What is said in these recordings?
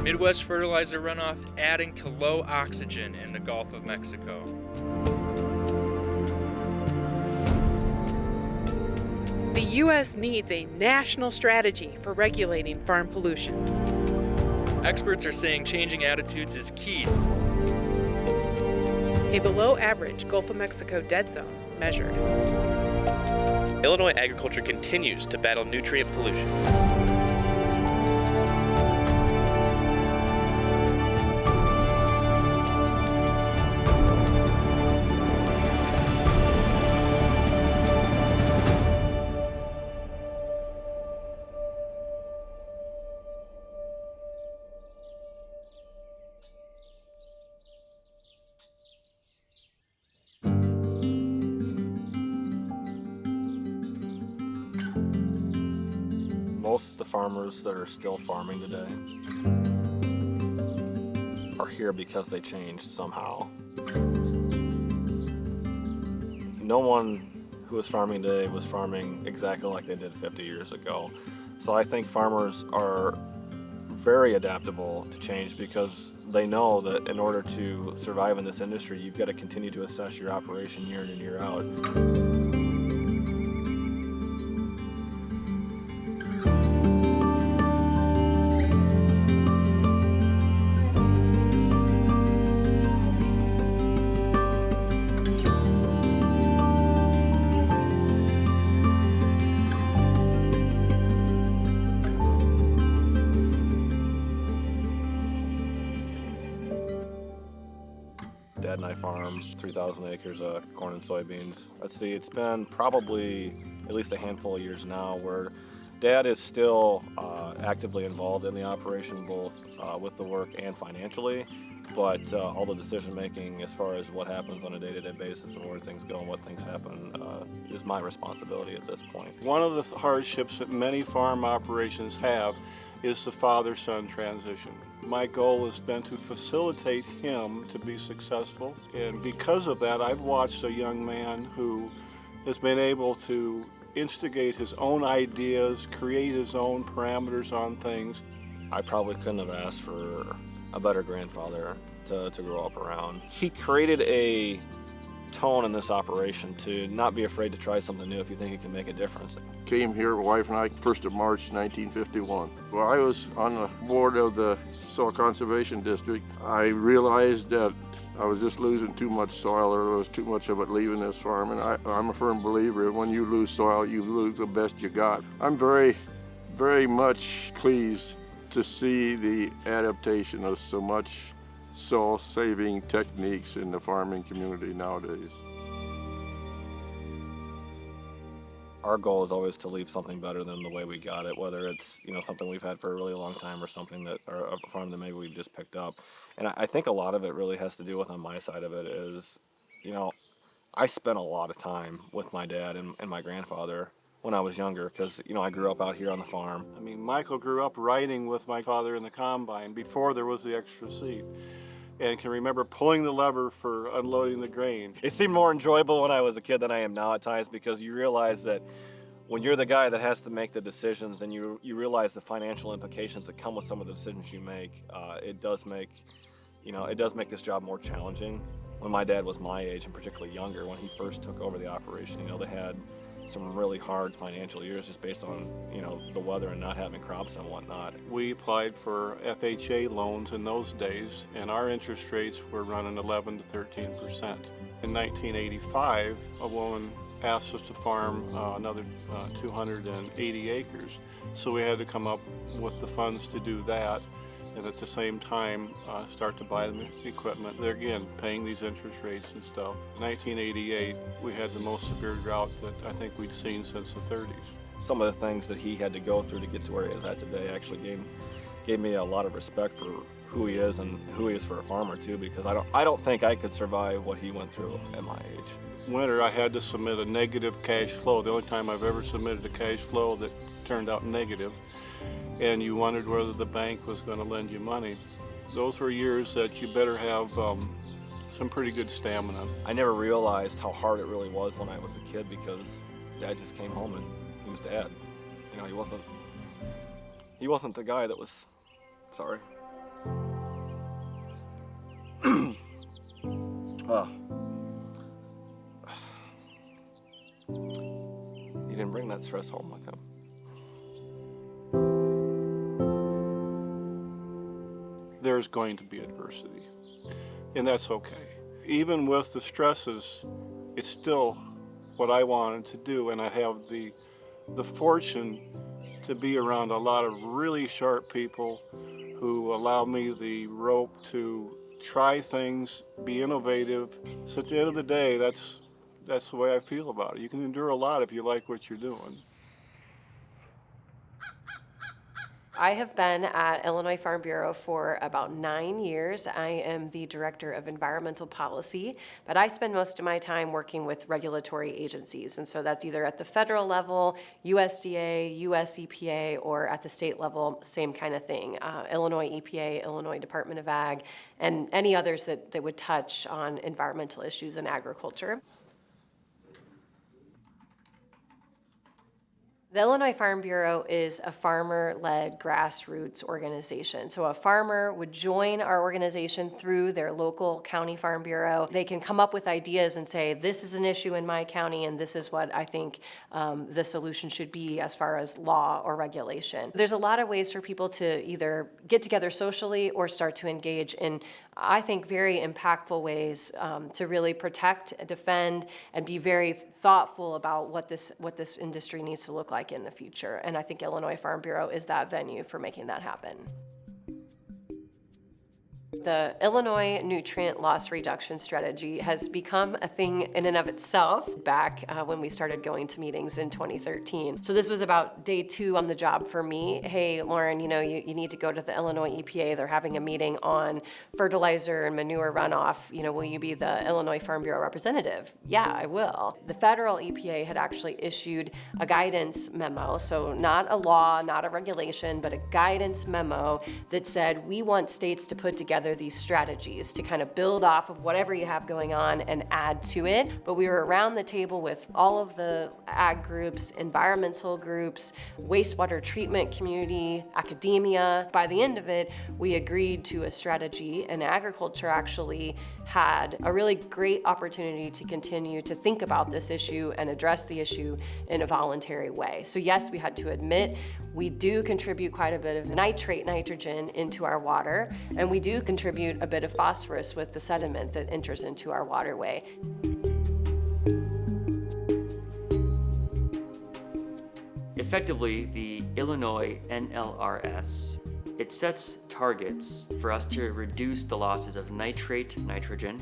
Midwest fertilizer runoff adding to low oxygen in the Gulf of Mexico. The U.S. needs a national strategy for regulating farm pollution. Experts are saying changing attitudes is key. A below-average Gulf of Mexico dead zone measured. Illinois agriculture continues to battle nutrient pollution. Most of the farmers that are still farming today are here because they changed somehow. No one who was farming today was farming exactly like they did 50 years ago. So I think farmers are very adaptable to change because they know that in order to survive in this industry, you've got to continue to assess your operation year in and year out. Dad and I farm 3,000 acres of corn and soybeans. Let's see, it's been probably at least a handful of years now where Dad is still actively involved in the operation, both with the work and financially, but all the decision making as far as what happens on a day-to-day basis and where things go and what things happen is my responsibility at this point. One of the hardships that many farm operations have is the father-son transition. My goal has been to facilitate him to be successful, and because of that, I've watched a young man who has been able to instigate his own ideas, create his own parameters on things. I probably couldn't have asked for a better grandfather to grow up around. He created a tone in this operation to not be afraid to try something new if you think it can make a difference. Came here, wife and I, 1st of March 1951. Well, I was on the board of the Soil Conservation District. I realized that I was just losing too much soil, or there was too much of it leaving this farm, and I'm a firm believer when you lose soil, you lose the best you got. I'm very, very much pleased to see the adaptation of so much soil-saving techniques in the farming community nowadays. Our goal is always to leave something better than the way we got it, whether it's something we've had for a really long time or something or a farm that maybe we've just picked up. And I think a lot of it really has to do with, on my side of it, is I spent a lot of time with my dad and my grandfather when I was younger because I grew up out here on the farm. I mean, Michael grew up riding with my father in the combine before there was the extra seat, and can remember pulling the lever for unloading the grain. It seemed more enjoyable when I was a kid than I am now at times because you realize that when you're the guy that has to make the decisions and you realize the financial implications that come with some of the decisions you make, it does make this job more challenging. When my dad was my age and particularly younger, when he first took over the operation, they had some really hard financial years just based on the weather and not having crops and whatnot. We applied for FHA loans in those days, and our interest rates were running 11 to 13%. In 1985, a woman asked us to farm another 280 acres, so we had to come up with the funds to do that, and at the same time start to buy the equipment. They're again paying these interest rates and stuff. In 1988, we had the most severe drought that I think we'd seen since the 30s. Some of the things that he had to go through to get to where he is at today actually gave me a lot of respect for who he is and who he is for a farmer too, because I don't think I could survive what he went through at my age. Winter, I had to submit a negative cash flow. The only time I've ever submitted a cash flow that turned out negative. And you wondered whether the bank was going to lend you money. Those were years that you better have some pretty good stamina. I never realized how hard it really was when I was a kid because Dad just came home and he was Dad. He wasn't the guy that was, sorry. Oh. You didn't bring that stress home with him. There's going to be adversity, and that's okay. Even with the stresses, it's still what I wanted to do, and I have the fortune to be around a lot of really sharp people who allow me the rope to try things, be innovative. So at the end of the day, that's the way I feel about it. You can endure a lot if you like what you're doing. I have been at Illinois Farm Bureau for about 9 years. I am the Director of Environmental Policy, but I spend most of my time working with regulatory agencies. And so that's either at the federal level, USDA, US EPA, or at the state level, same kind of thing. Illinois EPA, Illinois Department of Ag, and any others that would touch on environmental issues in agriculture. The Illinois Farm Bureau is a farmer-led grassroots organization. So a farmer would join our organization through their local county farm bureau. They can come up with ideas and say, this is an issue in my county, and this is what I think the solution should be as far as law or regulation. There's a lot of ways for people to either get together socially or start to engage in, I think, very impactful ways to really protect, defend, and be very thoughtful about what this industry needs to look like in the future. And I think Illinois Farm Bureau is that venue for making that happen. The Illinois Nutrient Loss Reduction Strategy has become a thing in and of itself back when we started going to meetings in 2013. So this was about day 2 on the job for me. Hey, Lauren, you need to go to the Illinois EPA. They're having a meeting on fertilizer and manure runoff. Will you be the Illinois Farm Bureau representative? Yeah, I will. The federal EPA had actually issued a guidance memo, so not a law, not a regulation, but a guidance memo that said we want states to put together these strategies to kind of build off of whatever you have going on and add to it. But we were around the table with all of the ag groups, environmental groups, wastewater treatment community, academia. By the end of it, we agreed to a strategy, and agriculture actually had a really great opportunity to continue to think about this issue and address the issue in a voluntary way. So yes, we had to admit we do contribute quite a bit of nitrate nitrogen into our water, and we do contribute a bit of phosphorus with the sediment that enters into our waterway. Effectively, the Illinois NLRS, it sets targets for us to reduce the losses of nitrate, nitrogen,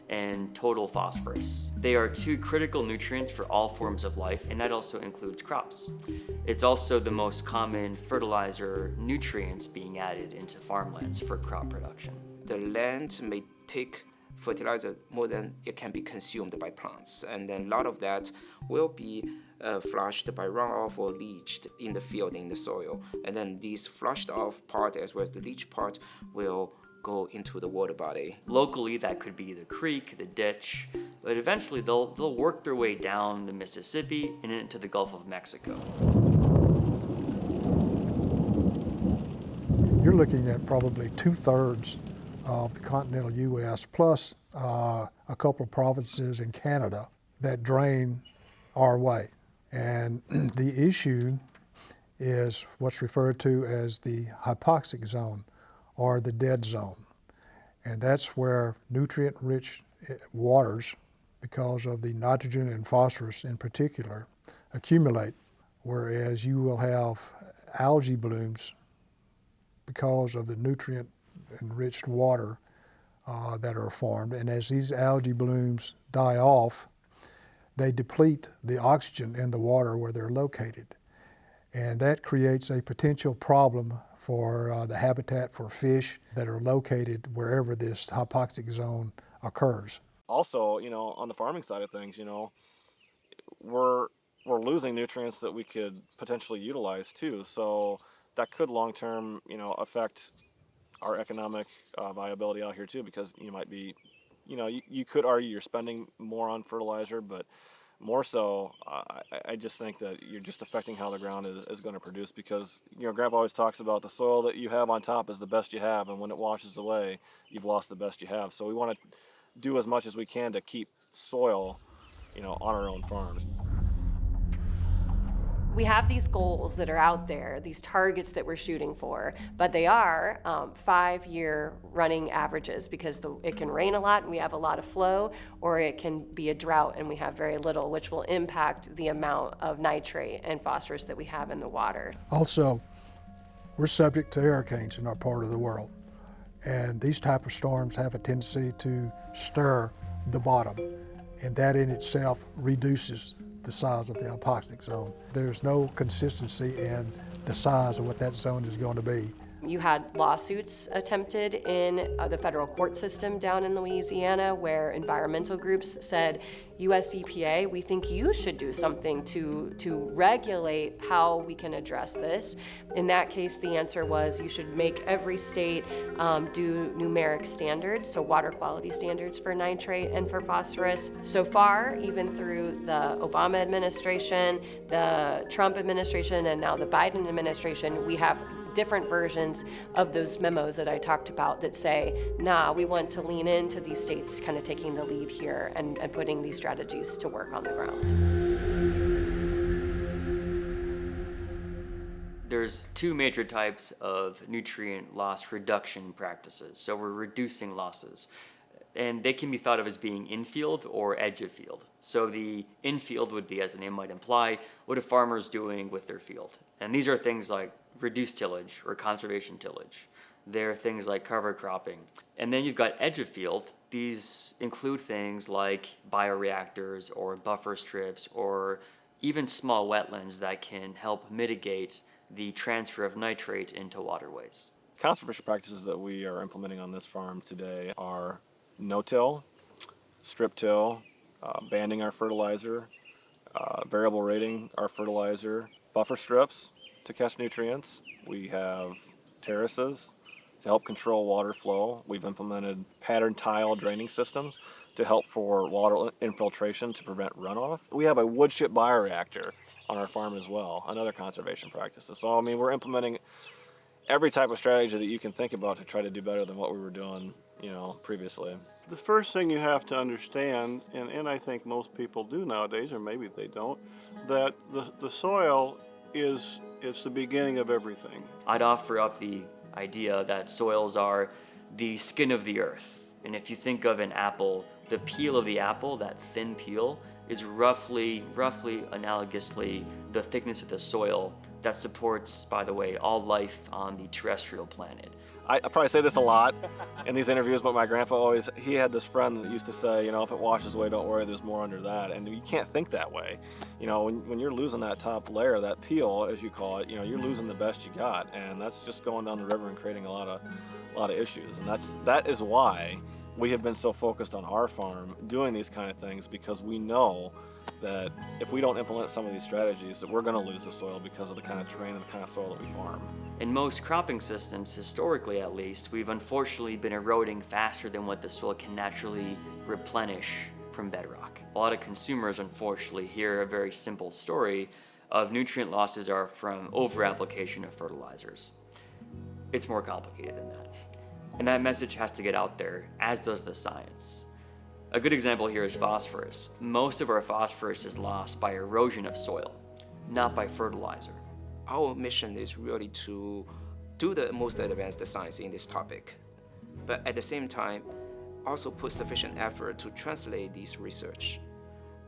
and total phosphorus. They are 2 critical nutrients for all forms of life, and that also includes crops. It's also the most common fertilizer nutrients being added into farmlands for crop production. The land may take fertilizer more than it can be consumed by plants, and then a lot of that will be flushed by runoff or leached in the field, in the soil. And then these flushed off part as well as the leach part will go into the water body. Locally, that could be the creek, the ditch, but eventually they'll work their way down the Mississippi and into the Gulf of Mexico. You're looking at probably 2/3 of the continental U.S. plus a couple of provinces in Canada that drain our way. And the issue is what's referred to as the hypoxic zone or the dead zone. And that's where nutrient-rich waters, because of the nitrogen and phosphorus in particular, accumulate, whereas you will have algae blooms because of the nutrient-enriched water that are formed. And as these algae blooms die off, they deplete the oxygen in the water where they're located. And that creates a potential problem for the habitat for fish that are located wherever this hypoxic zone occurs. Also, on the farming side of things, we're losing nutrients that we could potentially utilize too. So that could long-term, affect our economic viability out here too, because you might be, you could argue you're spending more on fertilizer, but more so, I just think that you're just affecting how the ground is going to produce, because, Grandpa always talks about the soil that you have on top is the best you have, and when it washes away, you've lost the best you have. So we want to do as much as we can to keep soil, on our own farms. We have these goals that are out there, these targets that we're shooting for, but they are 5-year running averages because it can rain a lot and we have a lot of flow, or it can be a drought and we have very little, which will impact the amount of nitrate and phosphorus that we have in the water. Also, we're subject to hurricanes in our part of the world, and these type of storms have a tendency to stir the bottom, and that in itself reduces the size of the hypoxic zone. There's no consistency in the size of what that zone is going to be. You had lawsuits attempted in the federal court system down in Louisiana where environmental groups said, US EPA, we think you should do something to regulate how we can address this. In that case, the answer was you should make every state do numeric standards, so water quality standards for nitrate and for phosphorus. So far, even through the Obama administration, the Trump administration, and now the Biden administration, we have different versions of those memos that I talked about that say, nah, we want to lean into these states kind of taking the lead here and putting these strategies to work on the ground. There's two major types of nutrient loss reduction practices. So we're reducing losses. And they can be thought of as being infield or edge of field. So the infield would be, as the name might imply, what a farmer's doing with their field. And these are things like reduced tillage or conservation tillage. There are things like cover cropping. And then you've got edge of field. These include things like bioreactors or buffer strips or even small wetlands that can help mitigate the transfer of nitrate into waterways. Conservation practices that we are implementing on this farm today are no-till, strip-till, banding our fertilizer, variable rating our fertilizer, buffer strips to catch nutrients. We have terraces to help control water flow. We've implemented pattern tile draining systems to help for water infiltration to prevent runoff. We have a wood chip bioreactor on our farm as well, another conservation practice. So, we're implementing every type of strategy that you can think about to try to do better than what we were doing, previously. The first thing you have to understand, and I think most people do nowadays, or maybe they don't, that the soil is the beginning of everything. I'd offer up the idea that soils are the skin of the earth. And if you think of an apple, the peel of the apple, that thin peel, is roughly analogously the thickness of the soil that supports, by the way, all life on the terrestrial planet. I probably say this a lot in these interviews, but my grandpa he had this friend that used to say, if it washes away, don't worry, there's more under that. And you can't think that way. When you're losing that top layer, that peel, as you call it, you're losing the best you got. And that's just going down the river and creating a lot of issues. And that is why we have been so focused on our farm doing these kind of things, because we know that if we don't implement some of these strategies, that we're going to lose the soil because of the kind of terrain and the kind of soil that we farm. In most cropping systems, historically at least, we've unfortunately been eroding faster than what the soil can naturally replenish from bedrock. A lot of consumers, unfortunately, hear a very simple story of nutrient losses are from over-application of fertilizers. It's more complicated than that. And that message has to get out there, as does the science. A good example here is phosphorus. Most of our phosphorus is lost by erosion of soil, not by fertilizer. Our mission is really to do the most advanced science in this topic, but at the same time, also put sufficient effort to translate this research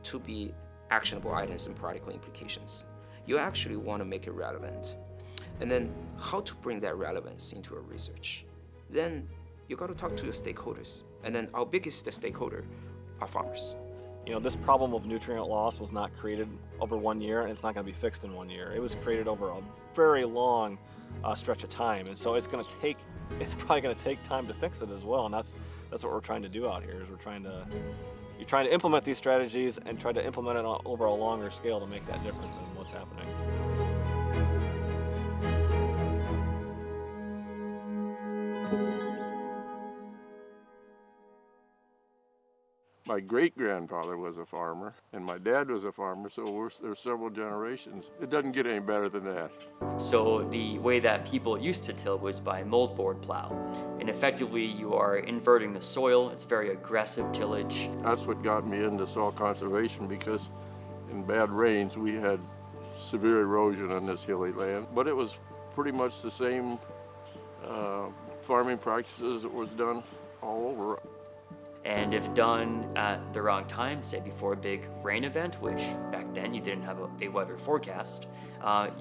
to be actionable items and practical implications. You actually want to make it relevant. And then how to bring that relevance into a research. Then you got to talk to your stakeholders. And then our biggest stakeholder are farmers. This problem of nutrient loss was not created over 1 year, and it's not going to be fixed in 1 year. It was created over a very long stretch of time, and so it's probably going to take time to fix it as well. And that's what we're trying to do out here. Is you're trying to implement these strategies and try to implement it over a longer scale to make that difference in what's happening. My great-grandfather was a farmer, and my dad was a farmer, so there's several generations. It doesn't get any better than that. So the way that people used to till was by moldboard plow. And effectively, you are inverting the soil. It's very aggressive tillage. That's what got me into soil conservation, because in bad rains, we had severe erosion on this hilly land. But it was pretty much the same farming practices that was done all over. And if done at the wrong time, say before a big rain event, which back then you didn't have a weather forecast,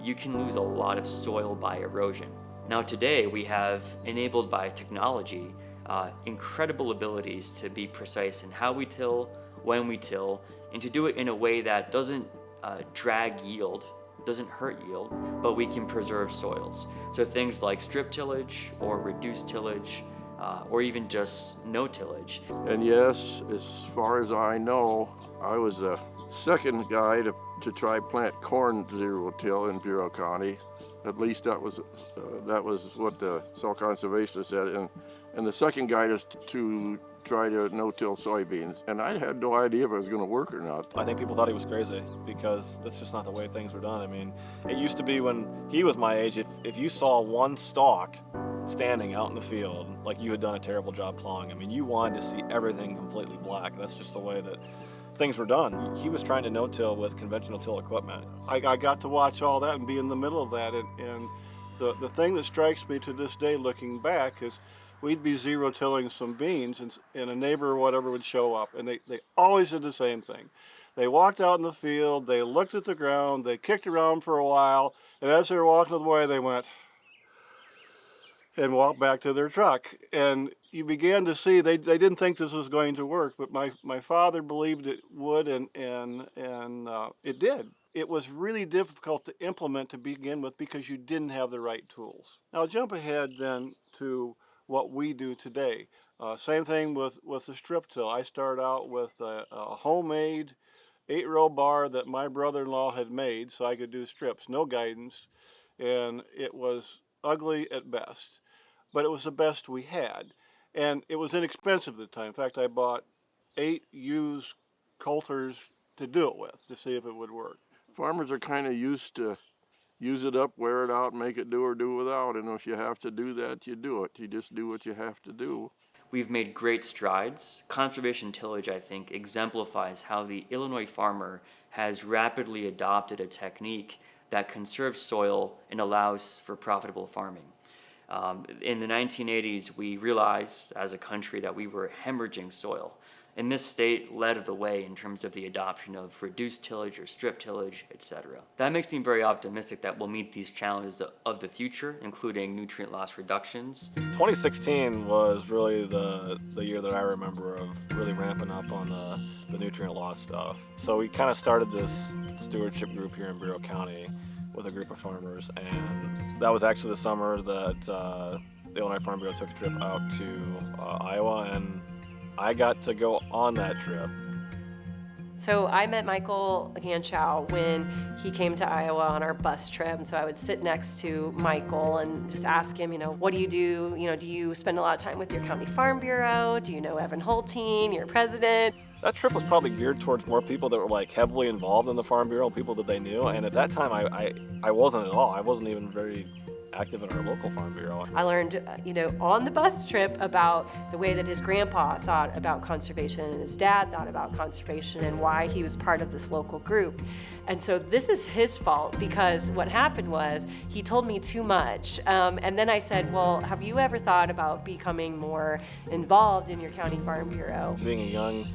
you can lose a lot of soil by erosion. Now today we have, enabled by technology, incredible abilities to be precise in how we till, when we till, and to do it in a way that doesn't drag yield, doesn't hurt yield, but we can preserve soils. So things like strip tillage or reduced tillage, or even just no tillage. And yes, as far as I know, I was the second guy to try plant corn zero-till in Bureau County. At least that was what the soil conservationist said. And the second guy to try to no-till soybeans. And I had no idea if it was going to work or not. I think people thought he was crazy because that's just not the way things were done. I mean, it used to be when he was my age, if you saw one stalk standing out in the field, like you had done a terrible job plowing. I mean, you wanted to see everything completely black. That's just the way that things were done. He was trying to no-till with conventional till equipment. I got to watch all that and be in the middle of that. And the thing that strikes me to this day looking back is we'd be zero-tilling some beans and a neighbor or whatever would show up, and they always did the same thing. They walked out in the field, they looked at the ground, they kicked around for a while, and as they were walking away, they went and walked back to their truck. And you began to see they didn't think this was going to work, but my father believed it would, and it did. It was really difficult to implement to begin with because you didn't have the right tools. Now jump ahead then to what we do today. Same thing with the strip till. I started out with a homemade 8-row bar that my brother-in-law had made so I could do strips, no guidance, and it was ugly at best, but it was the best we had. And it was inexpensive at the time. In fact, I bought 8 used coulters to do it with to see if it would work. Farmers are kind of used to use it up, wear it out, make it do or do without. And if you have to do that, you do it. You just do what you have to do. We've made great strides. Conservation tillage, I think, exemplifies how the Illinois farmer has rapidly adopted a technique that conserves soil and allows for profitable farming. In the 1980s, we realized as a country that we were hemorrhaging soil. And this state led the way in terms of the adoption of reduced tillage or strip tillage, etc. That makes me very optimistic that we'll meet these challenges of the future, including nutrient loss reductions. 2016 was really the year that I remember of really ramping up on the nutrient loss stuff. So we kind of started this stewardship group here in Bureau County with a group of farmers, and that was actually the summer that the Illinois Farm Bureau took a trip out to Iowa, and I got to go on that trip. So I met Michael Ganschow when he came to Iowa on our bus trip. And so I would sit next to Michael and just ask him, what do you do? Do you spend a lot of time with your county farm bureau? Do you know Evan Holtein, your president? That trip was probably geared towards more people that were heavily involved in the Farm Bureau, people that they knew. And at that time, I wasn't at all. I wasn't even very active in our local Farm Bureau. I learned, on the bus trip about the way that his grandpa thought about conservation and his dad thought about conservation and why he was part of this local group. And so this is his fault because what happened was he told me too much. And then I said, well, have you ever thought about becoming more involved in your county Farm Bureau? Being a young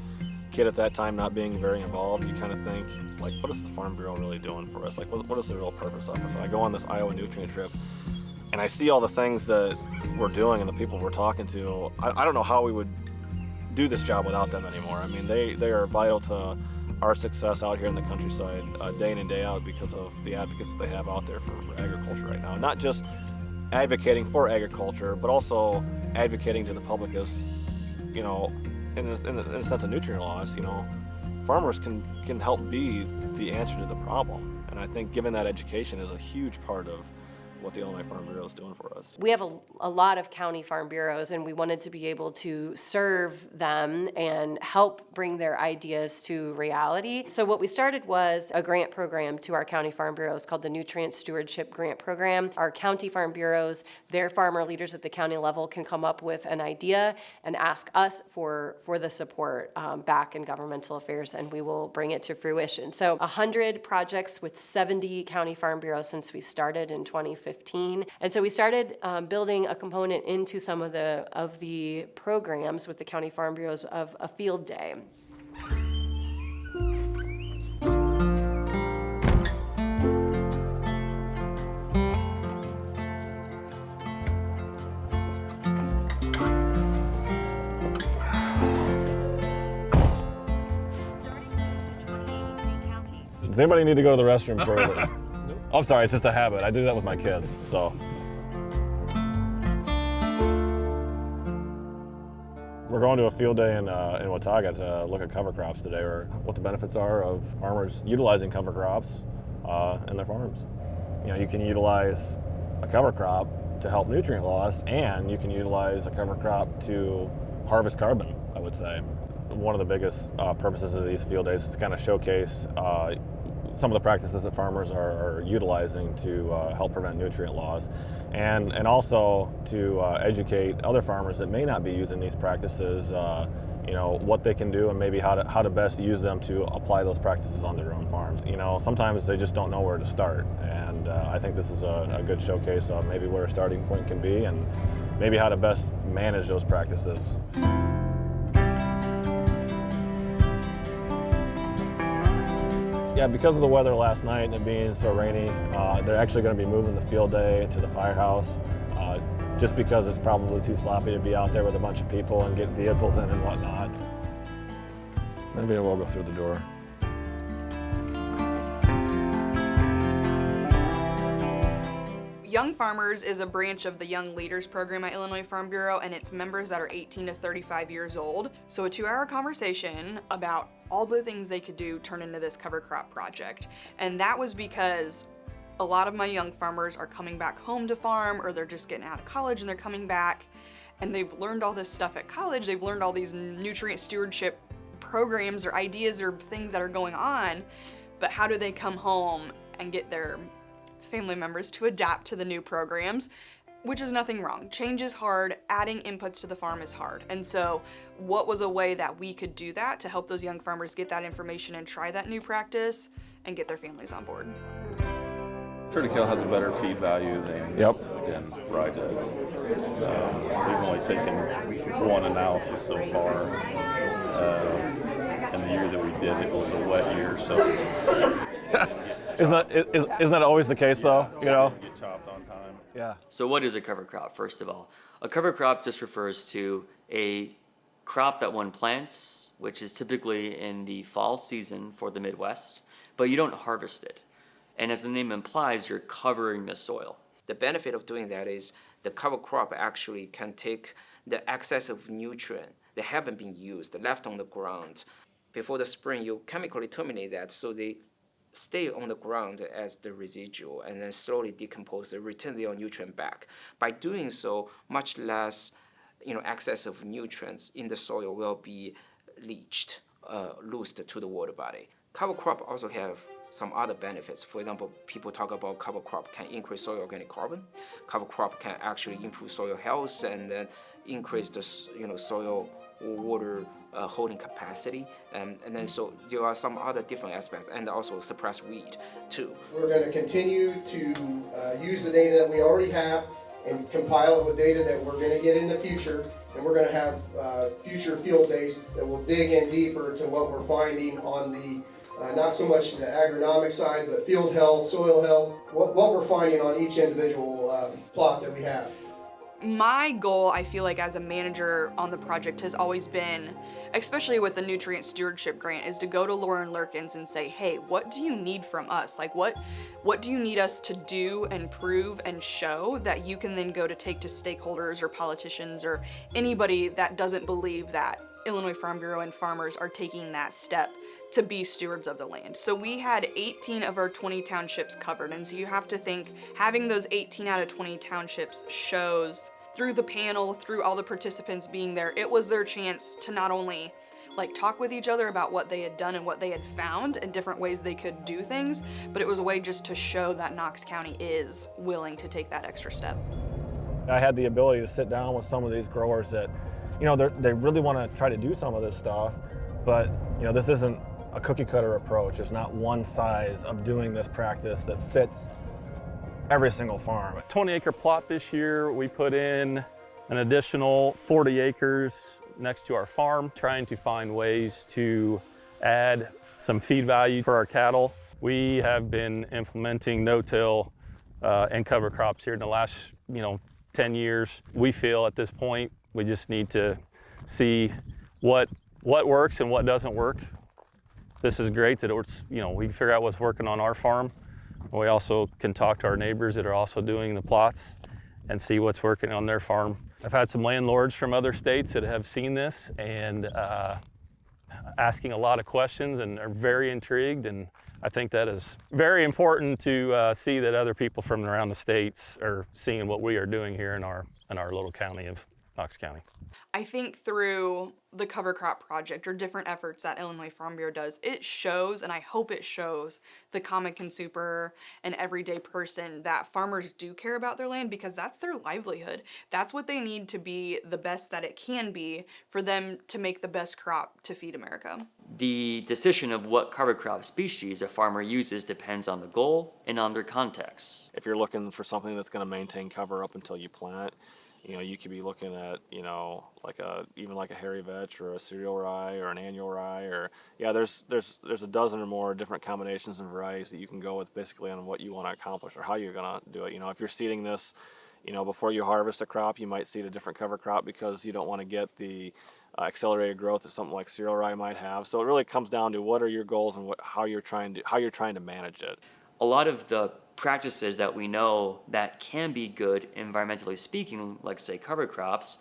kid at that time, not being very involved, you kind of think, what is the Farm Bureau really doing for us? What is the real purpose of it? So I go on this Iowa nutrient trip, and I see all the things that we're doing and the people we're talking to. I don't know how we would do this job without them anymore. I mean, they are vital to our success out here in the countryside day in and day out because of the advocates that they have out there for agriculture right now. Not just advocating for agriculture, but also advocating to the public as, in a sense of nutrient loss. Farmers can help be the answer to the problem. And I think giving that education is a huge part of what the Illinois Farm Bureau is doing for us. We have a lot of county farm bureaus, and we wanted to be able to serve them and help bring their ideas to reality. So what we started was a grant program to our county farm bureaus called the Nutrient Stewardship Grant Program. Our county farm bureaus, their farmer leaders at the county level can come up with an idea and ask us for the support back in governmental affairs, and we will bring it to fruition. So 100 projects with 70 county farm bureaus since we started in 2015. And so we started building a component into some of the programs with the county farm bureaus of a field day. Does anybody need to go to the restroom further? Oh, I'm sorry, it's just a habit. I do that with my kids, so. We're going to a field day in Watauga to look at cover crops today, or what the benefits are of farmers utilizing cover crops in their farms. You know, you can utilize a cover crop to help nutrient loss, and you can utilize a cover crop to harvest carbon, I would say. One of the biggest purposes of these field days is to kind of showcase some of the practices that farmers are utilizing to help prevent nutrient loss, and also to educate other farmers that may not be using these practices, you know, what they can do and maybe how to best use them to apply those practices on their own farms. You know, sometimes they just don't know where to start, and I think this is a good showcase of maybe where a starting point can be and maybe how to best manage those practices. Yeah, because of the weather last night and it being so rainy, they're actually going to be moving the field day to the firehouse just because it's probably too sloppy to be out there with a bunch of people and get vehicles in and whatnot. Maybe we'll go through the door. Young Farmers is a branch of the Young Leaders program at Illinois Farm Bureau, and it's members that are 18 to 35 years old. So a 2-hour conversation about all the things they could do turned into this cover crop project. And that was because a lot of my young farmers are coming back home to farm, or they're just getting out of college and they're coming back, and they've learned all this stuff at college. They've learned all these nutrient stewardship programs or ideas or things that are going on, but how do they come home and get their family members to adapt to the new programs? Which is nothing wrong. Change is hard, adding inputs to the farm is hard. And so what was a way that we could do that to help those young farmers get that information and try that new practice and get their families on board? Triticale has a better feed value than rye does. We've only taken one analysis so far. And the year that we did it was a wet year, so. Isn't that always the case though? You know? Get chopped on time. Yeah. So what is a cover crop, first of all? A cover crop just refers to a crop that one plants, which is typically in the fall season for the Midwest, but you don't harvest it. And as the name implies, you're covering the soil. The benefit of doing that is the cover crop actually can take the excess of nutrient that haven't been used, left on the ground. Before the spring, you chemically terminate that, so they stay on the ground as the residual and then slowly decompose and return their nutrient back. By doing so, much less excess of nutrients in the soil will be leached, loosed to the water body. Cover crop also have some other benefits. For example, people talk about cover crop can increase soil organic carbon. Cover crop can actually improve soil health and then increase the soil water holding capacity, and then so there are some other different aspects, and also suppress weed too. We're going to continue to use the data that we already have and compile it with data that we're going to get in the future, and we're going to have future field days that will dig in deeper to what we're finding on the not so much the agronomic side, but field health, soil health, what we're finding on each individual plot that we have. My goal, I feel like, as a manager on the project has always been, especially with the Nutrient Stewardship Grant, is to go to Lauren Lurkins and say, hey, what do you need from us? Like, what do you need us to do and prove and show that you can then go to take to stakeholders or politicians or anybody that doesn't believe that Illinois Farm Bureau and farmers are taking that step to be stewards of the land. So we had 18 of our 20 townships covered, and so you have to think having those 18 out of 20 townships shows through the panel, through all the participants being there, it was their chance to not only like talk with each other about what they had done and what they had found and different ways they could do things, but it was a way just to show that Knox County is willing to take that extra step. I had the ability to sit down with some of these growers that, you know, they really want to try to do some of this stuff, but you know, this isn't a cookie cutter approach. There's not one size of doing this practice that fits every single farm. 20-acre plot this year. We put in an additional 40 acres next to our farm, trying to find ways to add some feed value for our cattle. We have been implementing no-till and cover crops here in the last, 10 years. We feel at this point we just need to see what works and what doesn't work. This is great that it's, we can figure out what's working on our farm. We also can talk to our neighbors that are also doing the plots and see what's working on their farm. I've had some landlords from other states that have seen this and asking a lot of questions and are very intrigued, and I think that is very important to see that other people from around the states are seeing what we are doing here in our little county of Knox County. I think through the cover crop project or different efforts that Illinois Farm Bureau does, it shows, and I hope it shows, the common consumer and everyday person that farmers do care about their land, because that's their livelihood. That's what they need to be the best that it can be for them to make the best crop to feed America. The decision of what cover crop species a farmer uses depends on the goal and on their context. If you're looking for something that's going to maintain cover up until you plant, you could be looking at, even like a hairy vetch or a cereal rye or an annual rye, or there's a dozen or more different combinations and varieties that you can go with basically on what you want to accomplish or how you're going to do it. If you're seeding this, before you harvest a crop, you might seed a different cover crop because you don't want to get the accelerated growth that something like cereal rye might have. So it really comes down to what are your goals and how you're trying to manage it. A lot of the practices that we know that can be good environmentally speaking, like say cover crops,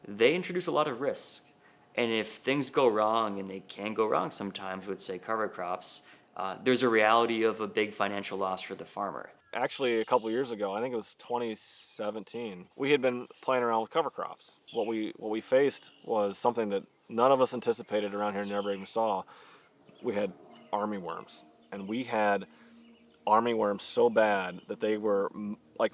they introduce a lot of risks. And if things go wrong, and they can go wrong sometimes with say cover crops, there's a reality of a big financial loss for the farmer. Actually, a couple years ago, I think it was 2017, we had been playing around with cover crops. What we faced was something that none of us anticipated around here, never even saw. We had armyworms, and we had armyworms so bad that they were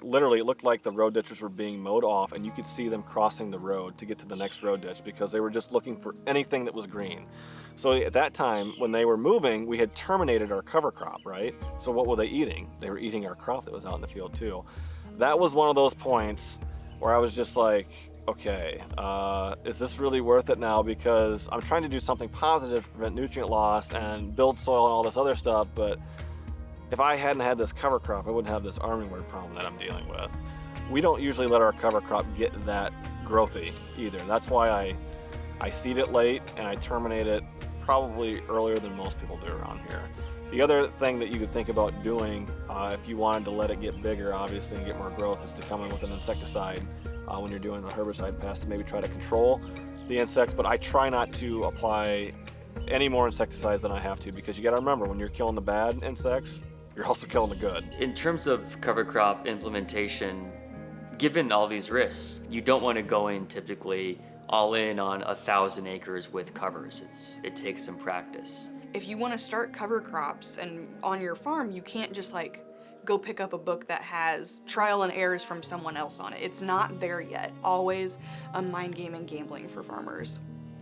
literally, it looked like the road ditches were being mowed off, and you could see them crossing the road to get to the next road ditch because they were just looking for anything that was green. So at that time, when they were moving, we had terminated our cover crop, right? So what were they eating? They were eating our crop that was out in the field too. That was one of those points where I was just like, okay, is this really worth it now? Because I'm trying to do something positive to prevent nutrient loss and build soil and all this other stuff, but if I hadn't had this cover crop, I wouldn't have this armyworm problem that I'm dealing with. We don't usually let our cover crop get that growthy either. That's why I seed it late and I terminate it probably earlier than most people do around here. The other thing that you could think about doing if you wanted to let it get bigger, obviously, and get more growth, is to come in with an insecticide when you're doing a herbicide pass to maybe try to control the insects, but I try not to apply any more insecticides than I have to, because you gotta remember, when you're killing the bad insects, you're also killing the good. In terms of cover crop implementation, given all these risks, you don't want to go in typically all in on 1,000 acres with covers. It takes some practice. If you want to start cover crops and on your farm, you can't just go pick up a book that has trial and errors from someone else on it. It's not there yet. Always a mind game and gambling for farmers.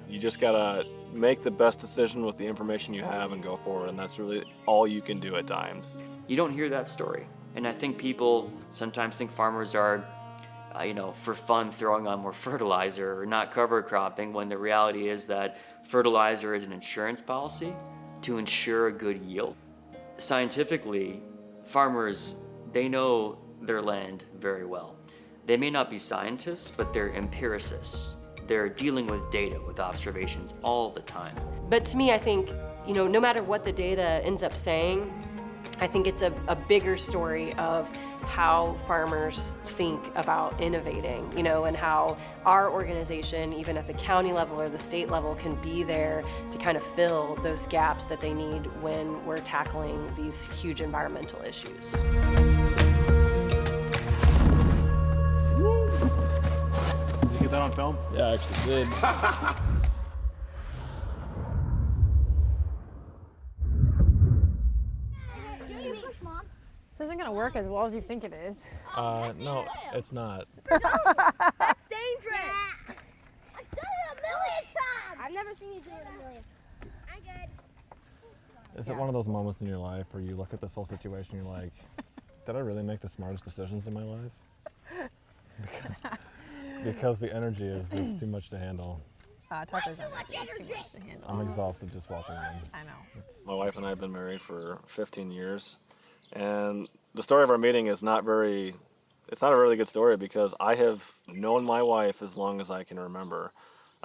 You just gotta make the best decision with the information you have and go forward, and that's really all you can do at times. You don't hear that story. And I think people sometimes think farmers are, for fun throwing on more fertilizer or not cover cropping, when the reality is that fertilizer is an insurance policy to ensure a good yield. Scientifically, farmers, they know their land very well. They may not be scientists, but they're empiricists. They're dealing with data, with observations all the time. But to me, I think, no matter what the data ends up saying, I think it's a bigger story of how farmers think about innovating, and how our organization, even at the county level or the state level, can be there to kind of fill those gaps that they need when we're tackling these huge environmental issues. Did you get that on film? Yeah, I actually did. This isn't gonna work as well as you think it is. No, it's not. That's dangerous! I've done it a million times! I've never seen you do it a million times. I'm good. Is it one of those moments in your life where you look at this whole situation and you're like, did I really make the smartest decisions in my life? Because the energy is just too much to handle. Tucker's energy is too much to handle. I'm exhausted just watching them. I know. My wife and I have been married for 15 years. And the story of our meeting is it's not a really good story because I have known my wife as long as I can remember.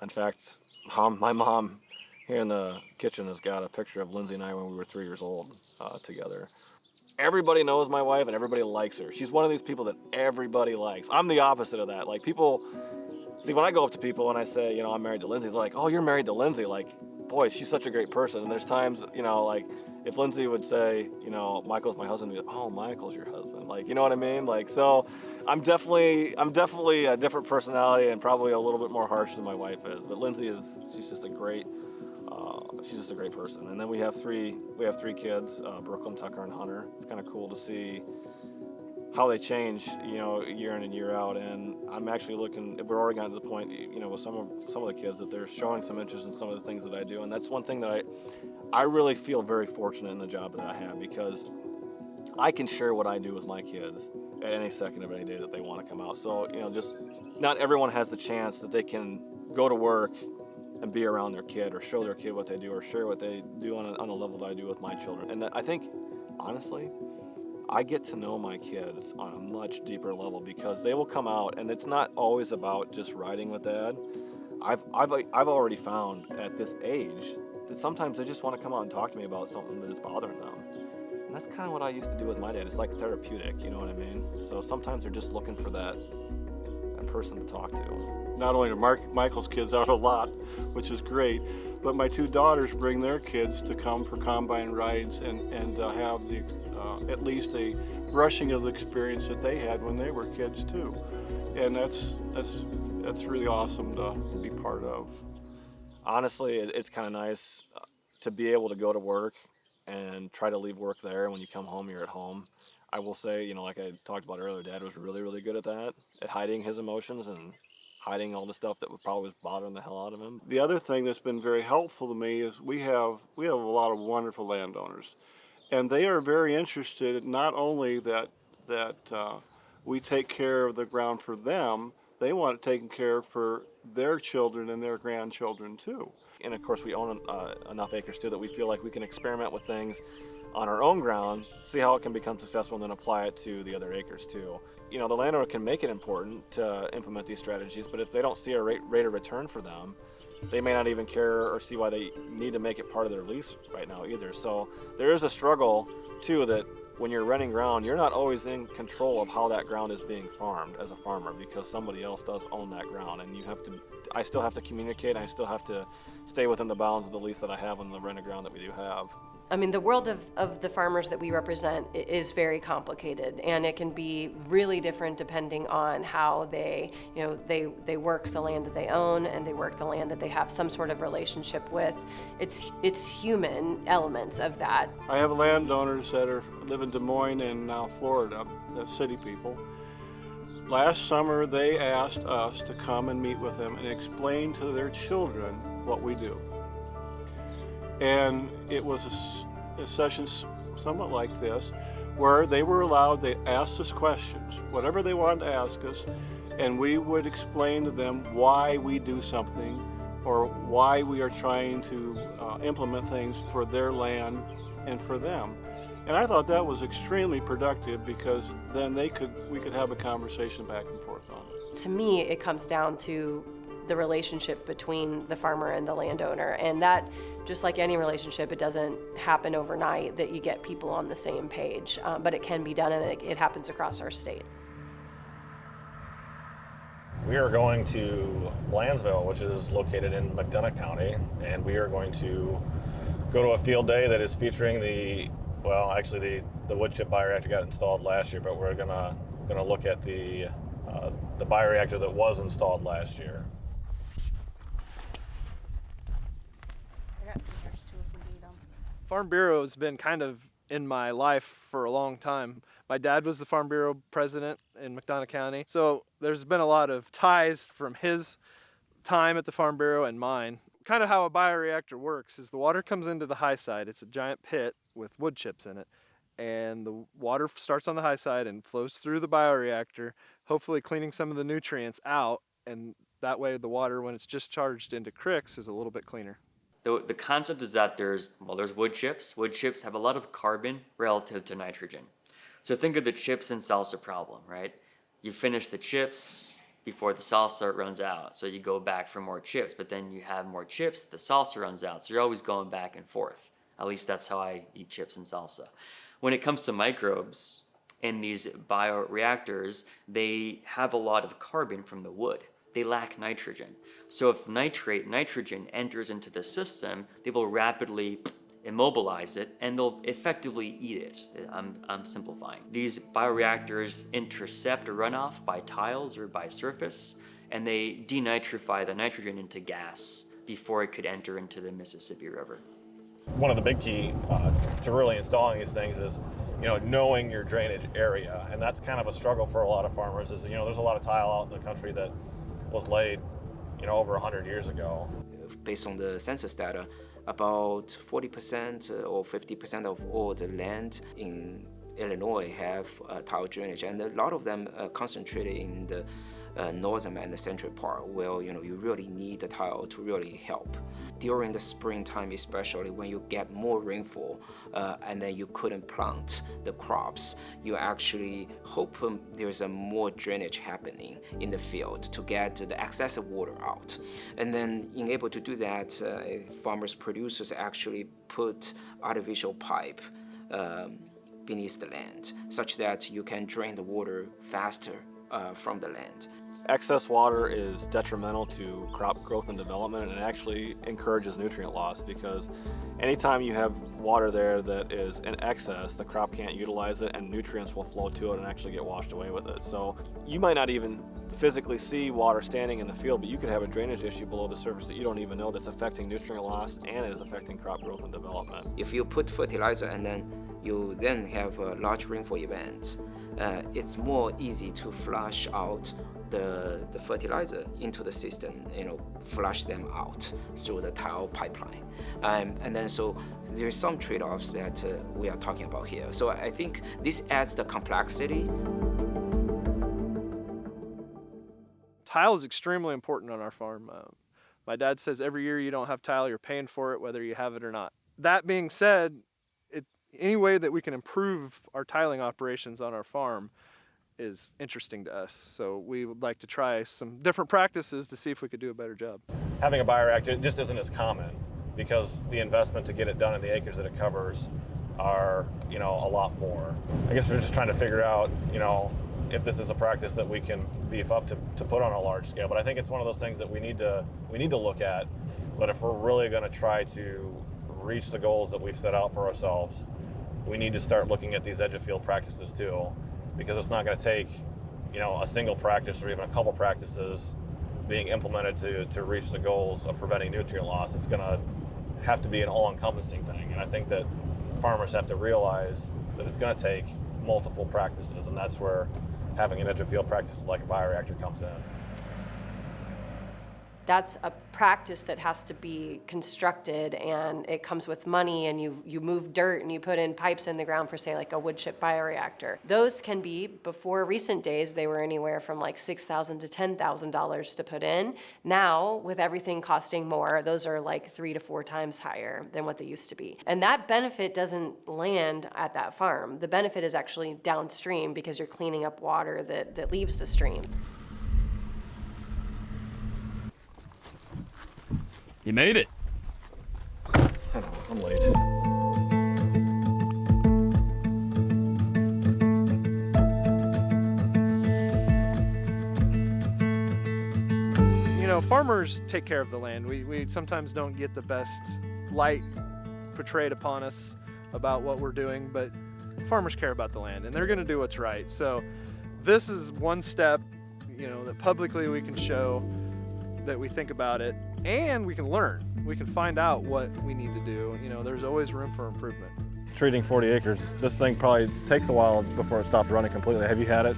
In fact, my mom here in the kitchen has got a picture of Lindsay and I when we were 3 years old together. Everybody knows my wife and everybody likes her. She's one of these people that everybody likes. I'm the opposite of that. Like people, see when I go up to people and I say, I'm married to Lindsay, they're like, oh, you're married to Lindsay. Like, boy, she's such a great person. And there's times, like, if Lindsay would say, Michael's my husband, we'd be like, oh, Michael's your husband. Like, you know what I mean? Like, so I'm definitely a different personality and probably a little bit more harsh than my wife is. But Lindsay she's just a great person. And then we have three kids, Brooklyn, Tucker, and Hunter. It's kind of cool to see how they change, year in and year out. And I'm actually we're already gotten to the point, with some of the kids that they're showing some interest in some of the things that I do. And that's one thing that I really feel very fortunate in the job that I have because I can share what I do with my kids at any second of any day that they want to come out. So, just not everyone has the chance that they can go to work and be around their kid or show their kid what they do or share what they do on a level that I do with my children. And I think, honestly, I get to know my kids on a much deeper level because they will come out and it's not always about just riding with dad. I've already found at this age that sometimes they just want to come out and talk to me about something that is bothering them. And that's kind of what I used to do with my dad. It's like therapeutic, you know what I mean? So sometimes they're just looking for that person to talk to. Not only are Michael's kids out a lot, which is great, but my two daughters bring their kids to come for combine rides and have at least a brushing of the experience that they had when they were kids too. And that's really awesome to be part of. Honestly, it's kind of nice to be able to go to work and try to leave work there. When you come home, you're at home. I will say, like I talked about earlier, Dad was really, really good at that, at hiding his emotions and hiding all the stuff that probably was bothering the hell out of him. The other thing that's been very helpful to me is we have a lot of wonderful landowners, and they are very interested not only that we take care of the ground for them, they want it taken care of for their children and their grandchildren too. And of course we own enough acres too that we feel like we can experiment with things on our own ground, see how it can become successful, and then apply it to the other acres too. The landowner can make it important to implement these strategies, but if they don't see a rate of return for them, they may not even care or see why they need to make it part of their lease right now either. So there is a struggle too that when you're renting ground, you're not always in control of how that ground is being farmed as a farmer because somebody else does own that ground, and I still have to communicate, I still have to stay within the bounds of the lease that I have on the rented ground that we do have. I mean, the world of the farmers that we represent is very complicated, and it can be really different depending on how they work the land that they own and they work the land that they have some sort of relationship with. It's human elements of that. I have landowners that live in Des Moines and now Florida, the city people. Last summer, they asked us to come and meet with them and explain to their children what we do. And it was a session somewhat like this, where they were allowed, they asked us questions, whatever they wanted to ask us, and we would explain to them why we do something or why we are trying to implement things for their land and for them. And I thought that was extremely productive because then we could have a conversation back and forth on it. To me, it comes down to the relationship between the farmer and the landowner. And that, just like any relationship, it doesn't happen overnight that you get people on the same page, but it can be done, and it happens across our state. We are going to Blandesville, which is located in McDonough County, and we are going to go to a field day that is featuring the wood chip bioreactor got installed last year, but we're gonna look at the bioreactor that was installed last year. Farm Bureau has been kind of in my life for a long time. My dad was the Farm Bureau president in McDonough County, so there's been a lot of ties from his time at the Farm Bureau and mine. Kind of how a bioreactor works is the water comes into the high side. It's a giant pit with wood chips in it, and the water starts on the high side and flows through the bioreactor, hopefully cleaning some of the nutrients out, and that way the water, when it's discharged into cricks, is a little bit cleaner. The concept is that there's wood chips. Wood chips have a lot of carbon relative to nitrogen. So think of the chips and salsa problem, right? You finish the chips before the salsa runs out. So you go back for more chips, but then you have more chips, the salsa runs out. So you're always going back and forth. At least that's how I eat chips and salsa. When it comes to microbes in these bioreactors, they have a lot of carbon from the wood. They lack nitrogen. So if nitrogen enters into the system, they will rapidly immobilize it and they'll effectively eat it. I'm simplifying. These bioreactors intercept a runoff by tiles or by surface, and they denitrify the nitrogen into gas before it could enter into the Mississippi River. One of the big key to really installing these things is, knowing your drainage area, and that's kind of a struggle for a lot of farmers. Is there's a lot of tile out in the country that was laid, over 100 years ago. Based on the census data, about 40% or 50% of all the land in Illinois have tile drainage, and a lot of them concentrated in the northern and the central part, where you really need the tile to really help. During the springtime, especially when you get more rainfall and then you couldn't plant the crops, you actually hope there's a more drainage happening in the field to get the excessive water out. And then in able to do that, producers actually put artificial pipe beneath the land, such that you can drain the water faster from the land. Excess water is detrimental to crop growth and development, and it actually encourages nutrient loss, because anytime you have water there that is in excess, the crop can't utilize it and nutrients will flow to it and actually get washed away with it. So you might not even physically see water standing in the field, but you could have a drainage issue below the surface that you don't even know that's affecting nutrient loss, and it is affecting crop growth and development. If you put fertilizer and then you have a large rainfall event, it's more easy to flush out the fertilizer into the system, flush them out through the tile pipeline. And then so there's some trade-offs that we are talking about here. So I think this adds the complexity. Tile is extremely important on our farm. My dad says every year you don't have tile, you're paying for it whether you have it or not. That being said, any way that we can improve our tiling operations on our farm is interesting to us. So we would like to try some different practices to see if we could do a better job. Having a bioreactor just isn't as common, because the investment to get it done and the acres that it covers are, a lot more. I guess we're just trying to figure out, if this is a practice that we can beef up to put on a large scale. But I think it's one of those things that we need to look at. But if we're really going to try to reach the goals that we've set out for ourselves, we need to start looking at these edge of field practices too, because it's not going to take, a single practice or even a couple practices being implemented to reach the goals of preventing nutrient loss. It's going to have to be an all-encompassing thing, and I think that farmers have to realize that it's going to take multiple practices, and that's where having an edge of field practice like a bioreactor comes in. That's a practice that has to be constructed, and it comes with money, and you move dirt and you put in pipes in the ground for, say, like a wood chip bioreactor. Those can be, before recent days, they were anywhere from like $6,000 to $10,000 to put in. Now, with everything costing more, those are like 3 to 4 times higher than what they used to be. And that benefit doesn't land at that farm. The benefit is actually downstream, because you're cleaning up water that leaves the stream. You made it. I know, I'm late. You know, farmers take care of the land. We sometimes don't get the best light portrayed upon us about what we're doing, but farmers care about the land and they're going to do what's right. So this is one step, you know, that publicly we can show that we think about it, and we can learn. We can find out what we need to do. You know, there's always room for improvement. Treating 40 acres, this thing probably takes a while before it stops running completely. Have you had it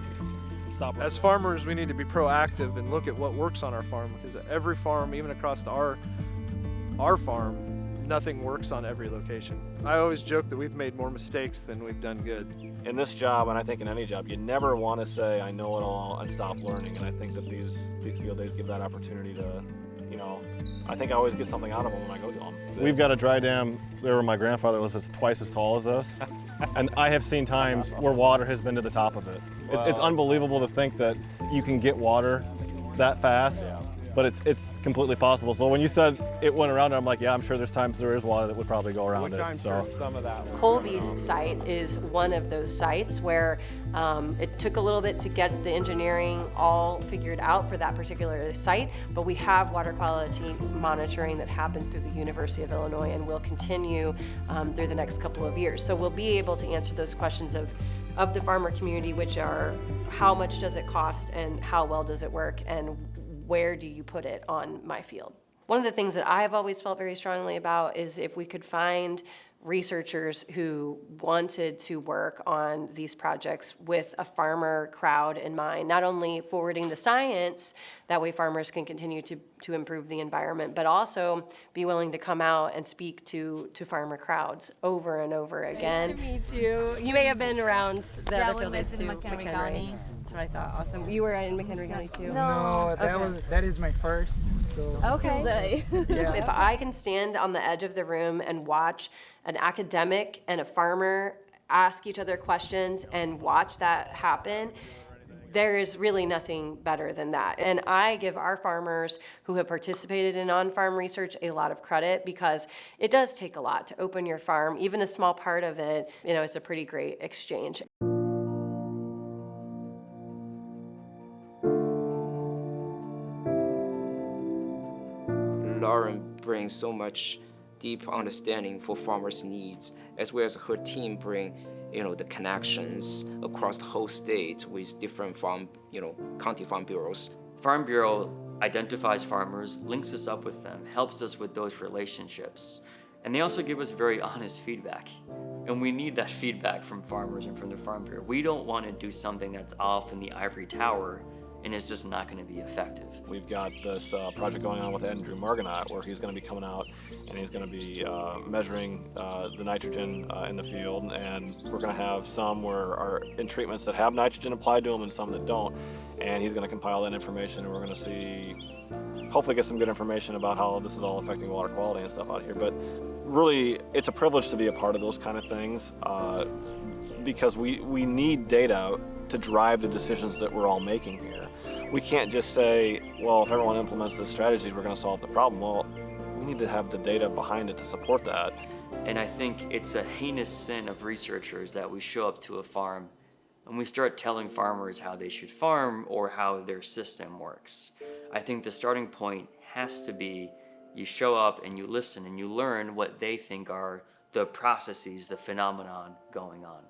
stop? As farmers, we need to be proactive and look at what works on our farm, because at every farm, even across to our farm, nothing works on every location. I always joke that we've made more mistakes than we've done good. In this job, and I think in any job, you never want to say, I know it all, and stop learning. And I think that these field days give that opportunity to, you know, I think I always get something out of them when I go to them. We've got a dry dam there where my grandfather was, that's twice as tall as us. And I have seen times where water has been to the top of it. Wow. It's unbelievable to think that you can get water that fast. But it's completely possible. So when you said it went around it, I'm like, yeah, I'm sure there's times there is water that would probably go around it. So some of that. Colby's site is one of those sites where it took a little bit to get the engineering all figured out for that particular site, but we have water quality monitoring that happens through the University of Illinois and will continue through the next couple of years. So we'll be able to answer those questions of the farmer community, which are how much does it cost and how well does it work, and where do you put it on my field? One of the things that I have always felt very strongly about is if we could find researchers who wanted to work on these projects with a farmer crowd in mind, not only forwarding the science, that way farmers can continue to improve the environment, but also be willing to come out and speak to farmer crowds over and over again. Nice to meet you. You may have been around the other we field days lived in too, McHenry County. That's what I thought. Awesome. You were in McHenry County too? No, that is my first. So Okay. Yeah. If I can stand on the edge of the room and watch an academic and a farmer ask each other questions and watch that happen, there is really nothing better than that. And I give our farmers who have participated in on-farm research a lot of credit, because it does take a lot to open your farm. Even a small part of it, you know, it's a pretty great exchange. Lauren brings so much deep understanding for farmers' needs, as well as her team bring, you know, the connections across the whole state with different farm, you know, county farm bureaus. Farm Bureau identifies farmers, links us up with them, helps us with those relationships. And they also give us very honest feedback. And we need that feedback from farmers and from the Farm Bureau. We don't want to do something that's off in the ivory tower and it's just not going to be effective. We've got this project going on with Andrew Margonaut, where he's going to be coming out and he's going to be measuring the nitrogen in the field, and we're going to have some where are in treatments that have nitrogen applied to them and some that don't, and he's going to compile that information, and we're going to see, hopefully get some good information about how this is all affecting water quality and stuff out here. But really, it's a privilege to be a part of those kind of things because we need data to drive the decisions that we're all making here. We can't just say, well, if everyone implements this strategy, we're going to solve the problem. Well, we need to have the data behind it to support that. And I think it's a heinous sin of researchers that we show up to a farm and we start telling farmers how they should farm or how their system works. I think the starting point has to be you show up and you listen and you learn what they think are the processes, the phenomenon going on.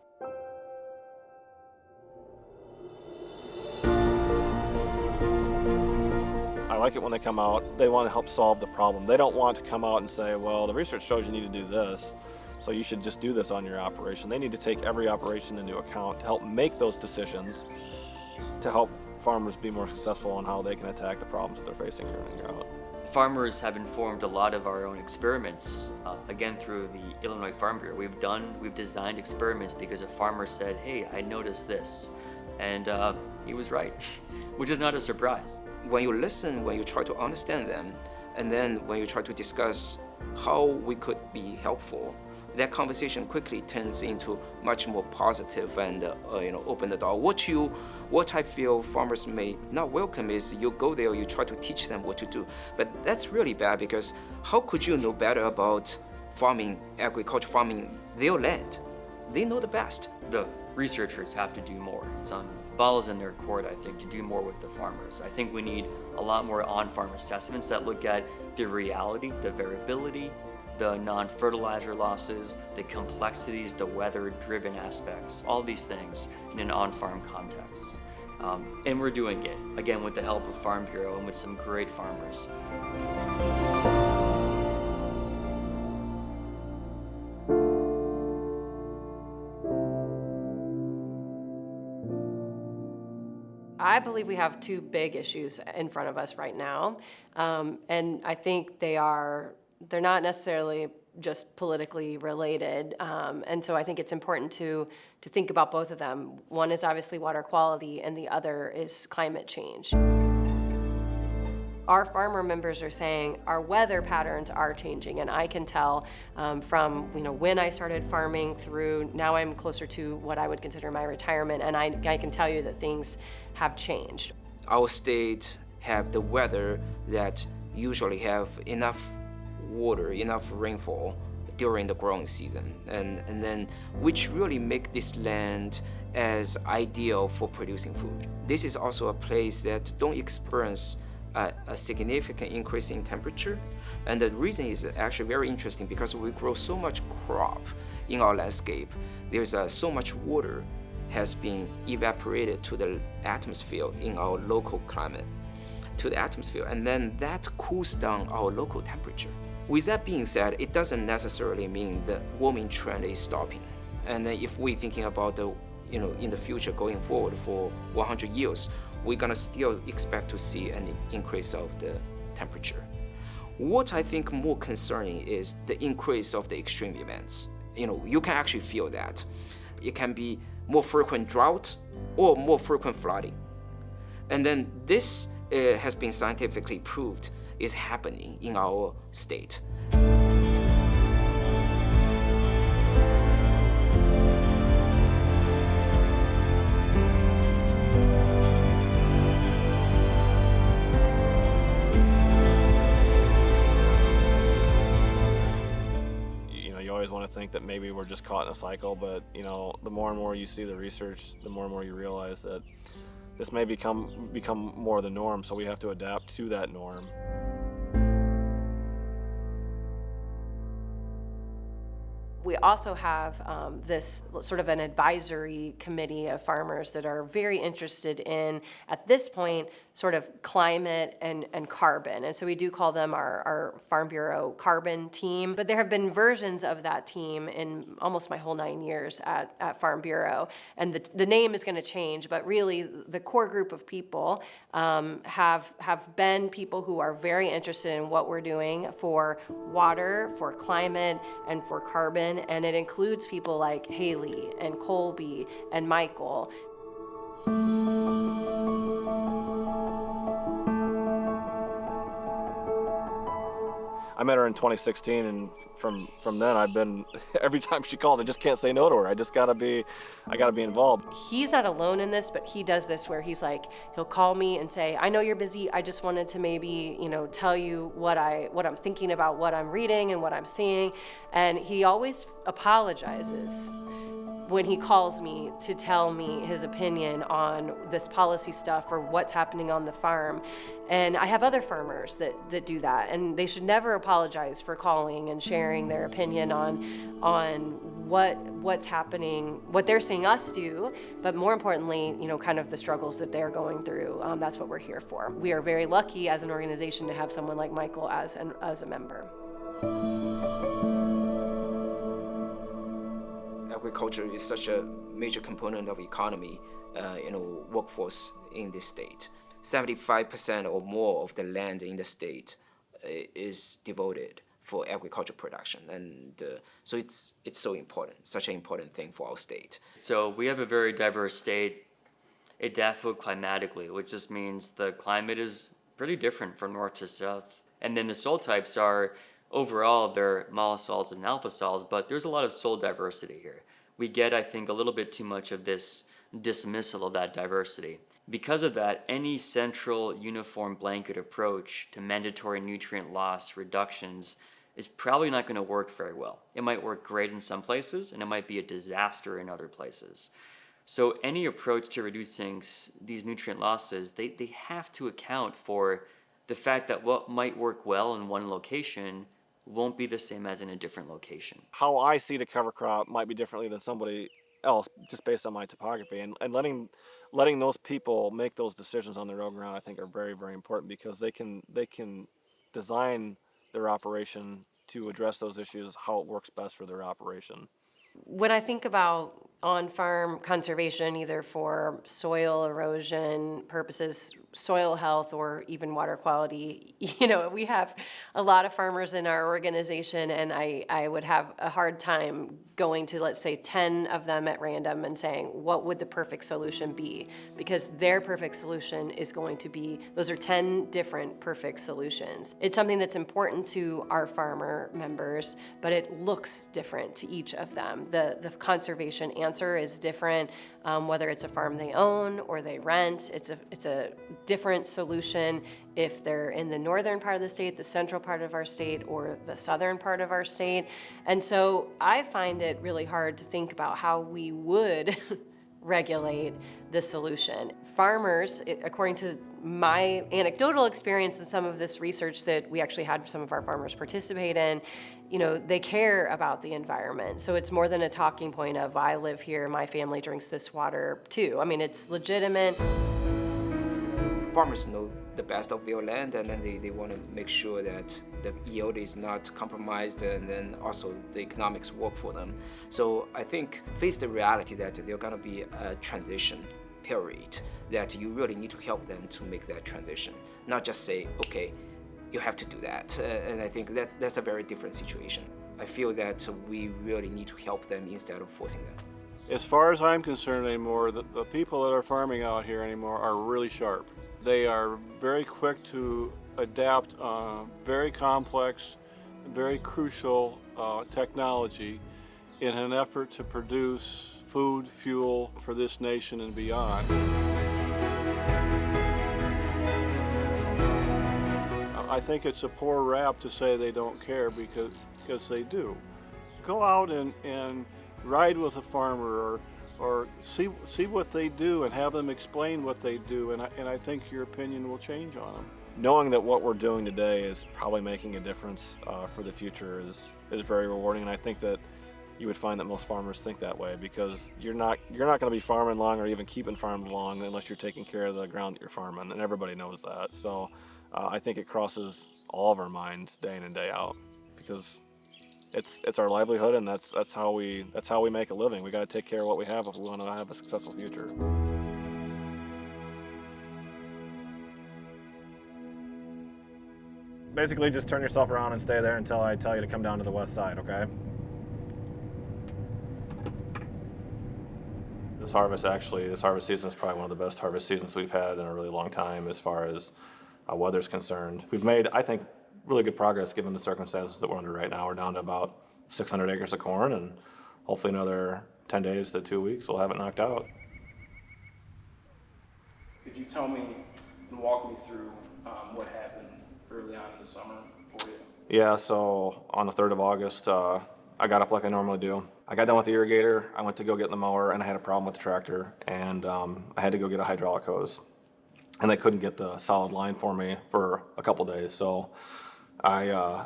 I like it when they come out, they want to help solve the problem. They don't want to come out and say, well, the research shows you need to do this, so you should just do this on your operation. They need to take every operation into account to help make those decisions, to help farmers be more successful on how they can attack the problems that they're facing year in and year out. Farmers have informed a lot of our own experiments, again through the Illinois Farm Bureau. We've designed experiments because a farmer said, hey, I noticed this, and he was right, which is not a surprise. When you listen, when you try to understand them, and then when you try to discuss how we could be helpful, that conversation quickly turns into much more positive and open the door. What I feel farmers may not welcome is you go there, you try to teach them what to do, but that's really bad, because how could you know better about agriculture farming their land? They know the best. The researchers have to do more. Ball is in their court, I think, to do more with the farmers. I think we need a lot more on-farm assessments that look at the reality, the variability, the non-fertilizer losses, the complexities, the weather-driven aspects, all these things in an on-farm context. And we're doing it, again, with the help of Farm Bureau and with some great farmers. I believe we have two big issues in front of us right now, and I think they're not necessarily just politically related, and so I think it's important to think about both of them. One is obviously water quality, and the other is climate change. Our farmer members are saying our weather patterns are changing, and I can tell from when I started farming through now I'm closer to what I would consider my retirement, and I can tell you that things have changed. Our state have the weather that usually have enough water, enough rainfall during the growing season, and then which really make this land as ideal for producing food. This is also a place that don't experience a significant increase in temperature, and the reason is actually very interesting because we grow so much crop in our landscape. There's so much water has been evaporated to the atmosphere in our local climate, to the atmosphere, and then that cools down our local temperature. With that being said, it doesn't necessarily mean the warming trend is stopping. And then if we're thinking about in the future going forward for 100 years, we're gonna still expect to see an increase of the temperature. What I think more concerning is the increase of the extreme events. You can actually feel that. It can be more frequent drought or more frequent flooding. And then this has been scientifically proved is happening in our state. You always want to think that maybe we're just caught in a cycle, but the more and more you see the research, the more and more you realize that this may become more the norm, so we have to adapt to that norm. We also have this sort of an advisory committee of farmers that are very interested in, at this point, sort of climate and carbon. And so we do call them our Farm Bureau carbon team. But there have been versions of that team in almost my whole 9 years at Farm Bureau. And the name is going to change, but really the core group of people have been people who are very interested in what we're doing for water, for climate, and for carbon. And it includes people like Haley and Colby and Michael. I met her in 2016, and from then I've been, every time she calls, I just can't say no to her. I gotta be involved. He's not alone in this, but he does this where he's like, he'll call me and say, I know you're busy, I just wanted to maybe, tell you what I'm thinking about, what I'm reading and what I'm seeing. And he always apologizes when he calls me to tell me his opinion on this policy stuff or what's happening on the farm. And I have other farmers that do that, and they should never apologize for calling and sharing their opinion on what's happening, what they're seeing us do, but more importantly, kind of the struggles that they're going through. That's what we're here for. We are very lucky as an organization to have someone like Michael as a member. Agriculture is such a major component of economy, workforce in this state. 75% or more of the land in the state is devoted for agricultural production, and so it's so important, such an important thing for our state. So we have a very diverse state, adapted climatically, which just means the climate is pretty different from north to south. And then the soil types are Overall, they're mollisols and alpha sols, but there's a lot of sol diversity here. We get, I think, a little bit too much of this dismissal of that diversity. Because of that, any central uniform blanket approach to mandatory nutrient loss reductions is probably not going to work very well. It might work great in some places, and it might be a disaster in other places. So any approach to reducing these nutrient losses, they have to account for the fact that what might work well in one location won't be the same as in a different location. How I see the cover crop might be differently than somebody else just based on my topography, and letting those people make those decisions on their own ground, I think, are very, very important, because they can design their operation to address those issues how it works best for their operation. When I think about on-farm conservation, either for soil erosion purposes, soil health, or even water quality, we have a lot of farmers in our organization, and I would have a hard time going to, let's say, 10 of them at random and saying, what would the perfect solution be? Because their perfect solution is going to be, those are 10 different perfect solutions. It's something that's important to our farmer members, but it looks different to each of them. The conservation answer is different, whether it's a farm they own or they rent. It's a different solution if they're in the northern part of the state, the central part of our state, or the southern part of our state. And so I find it really hard to think about how we would regulate the solution. Farmers, according to my anecdotal experience and some of this research that we actually had some of our farmers participate in, they care about the environment. So it's more than a talking point of, I live here, my family drinks this water too. I mean, it's legitimate. Farmers know the best of their land, and then they want to make sure that the yield is not compromised, and then also the economics work for them. So I think face the reality that there's going to be a transition period that you really need to help them to make that transition, not just say, okay, you have to do that. And I think that's a very different situation. I feel that we really need to help them instead of forcing them. As far as I'm concerned anymore, the people that are farming out here anymore are really sharp. They are very quick to adapt very complex, very crucial technology in an effort to produce food, fuel for this nation and beyond. I think it's a poor rap to say they don't care, because they do. Go out and ride with a farmer, or see what they do and have them explain what they do, and I think your opinion will change on them. Knowing that what we're doing today is probably making a difference for the future is very rewarding, and I think that you would find that most farmers think that way, because you're not going to be farming long or even keeping farms long unless you're taking care of the ground that you're farming, and everybody knows that. So I think it crosses all of our minds day in and day out, because it's our livelihood, and that's how we make a living. We got to take care of what we have if we want to have a successful future. Basically, just turn yourself around and stay there until I tell you to come down to the west side, okay? This harvest season is probably one of the best harvest seasons we've had in a really long time as far as weather's concerned. We've made, I think, really good progress given the circumstances that we're under right now. We're down to about 600 acres of corn, and hopefully another 10 days to 2 weeks we'll have it knocked out. Could you tell me and walk me through what happened early on in the summer for you? Yeah, so on the 3rd of August, I got up like I normally do. I got done with the irrigator, I went to go get in the mower, and I had a problem with the tractor, and I had to go get a hydraulic hose. And they couldn't get the solid line for me for a couple days, so I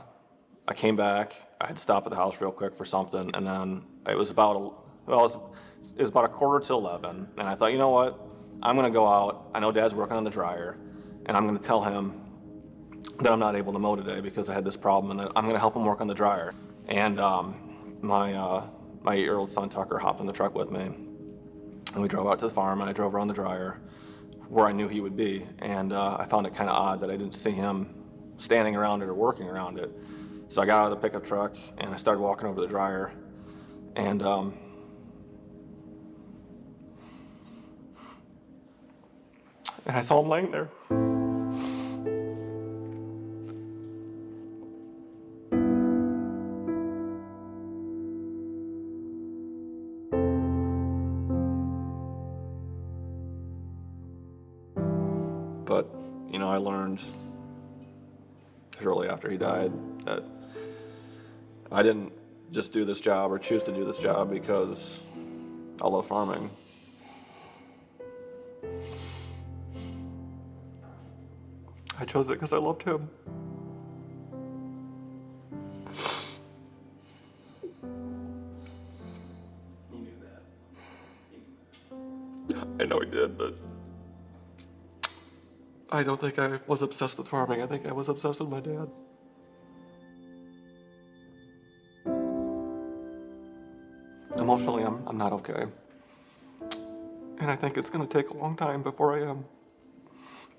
came back. I had to stop at the house real quick for something, and then it was about a quarter to 11, and I thought, you know what? I'm gonna go out. I know Dad's working on the dryer, and I'm gonna tell him that I'm not able to mow today because I had this problem, and that I'm gonna help him work on the dryer. And my 8-year-old son Tucker hopped in the truck with me, and we drove out to the farm, and I drove around the dryer where I knew he would be, and I found it kind of odd that I didn't see him standing around it or working around it. So I got out of the pickup truck and I started walking over the dryer, and I saw him laying there. I learned shortly after he died that I didn't just do this job or choose to do this job because I love farming. I chose it because I loved him. You knew that. I know he did, but I don't think I was obsessed with farming. I think I was obsessed with my dad. Emotionally, I'm not okay. And I think it's going to take a long time before I am.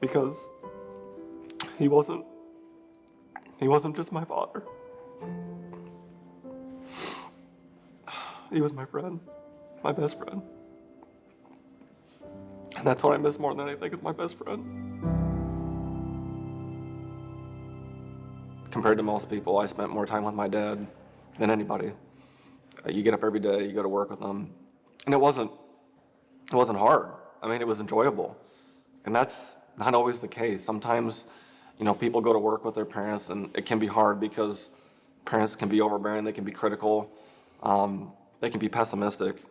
Because he wasn't just my father. He was my friend, my best friend. And that's what I miss more than anything, is my best friend. Compared to most people, I spent more time with my dad than anybody. You get up every day, you go to work with him, and it wasn't hard. I mean, it was enjoyable. And that's not always the case. Sometimes, people go to work with their parents, and it can be hard because parents can be overbearing, they can be critical, they can be pessimistic.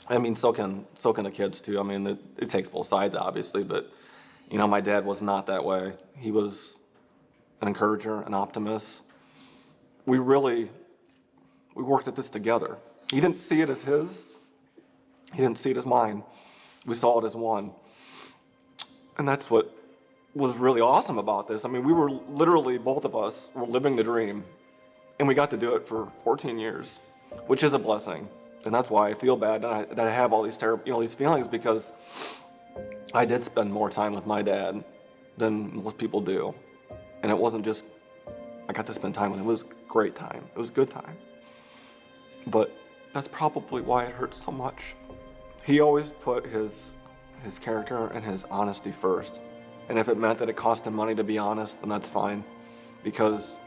I mean, so can the kids too. I mean, it takes both sides, obviously, but my dad was not that way. He was an encourager, an optimist. We worked at this together. He didn't see it as his. He didn't see it as mine. We saw it as one. And that's what was really awesome about this. I mean, we were literally, both of us were living the dream, and we got to do it for 14 years, which is a blessing. And that's why I feel bad that I have all these terrible, these feelings, because I did spend more time with my dad than most people do. And it wasn't just, I got to spend time with him. It was great time. It was good time. But that's probably why it hurts so much. He always put his character and his honesty first. And if it meant that it cost him money to be honest, then that's fine. Because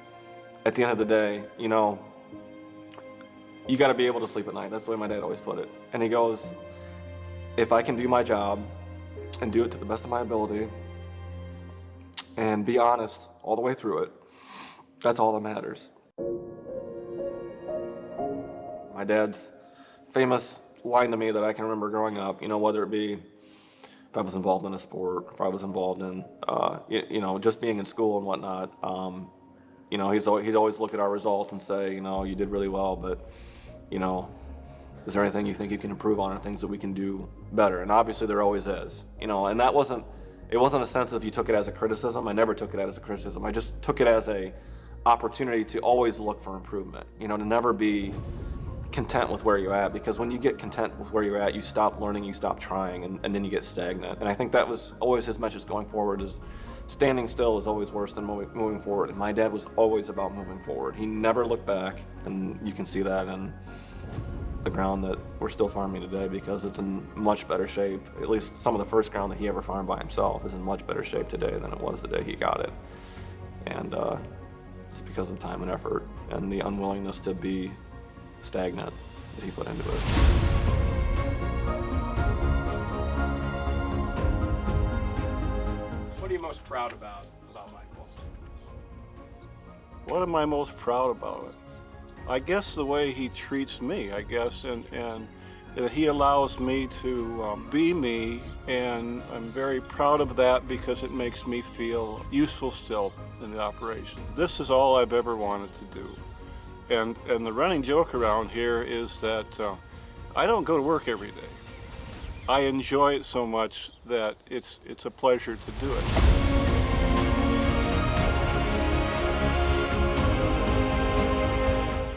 at the end of the day, you got to be able to sleep at night. That's the way my dad always put it. And he goes, if I can do my job and do it to the best of my ability and be honest all the way through it, that's all that matters. My dad's famous line to me that I can remember growing up, whether it be if I was involved in a sport, if I was involved in, just being in school and whatnot, he'd always look at our results and say, you did really well, but, is there anything you think you can improve on or things that we can do better? And obviously there always is, and it wasn't a sense of he took it as a criticism. I never took it as a criticism. I just took it as a opportunity to always look for improvement, to never be content with where you're at, because when you get content with where you're at, you stop learning, you stop trying, and then you get stagnant. And I think that was always his message going forward, is standing still is always worse than moving forward. And my dad was always about moving forward. He never looked back, and you can see that in the ground that we're still farming today, because it's in much better shape. At least some of the first ground that he ever farmed by himself is in much better shape today than it was the day he got it. And it's because of the time and effort and the unwillingness to be stagnant that he put into it. What are you most proud about Michael? What am I most proud about? I guess the way he treats me, and that he allows me to be me, and I'm very proud of that because it makes me feel useful still in the operation. This is all I've ever wanted to do. And the running joke around here is that I don't go to work every day. I enjoy it so much that it's a pleasure to do it.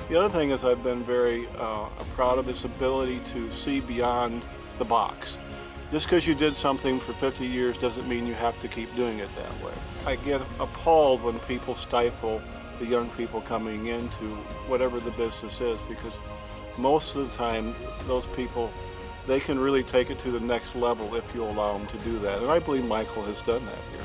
The other thing is I've been very proud of his ability to see beyond the box. Just because you did something for 50 years doesn't mean you have to keep doing it that way. I get appalled when people stifle the young people coming into whatever the business is, because most of the time those people, they can really take it to the next level if you allow them to do that. And I believe Michael has done that here.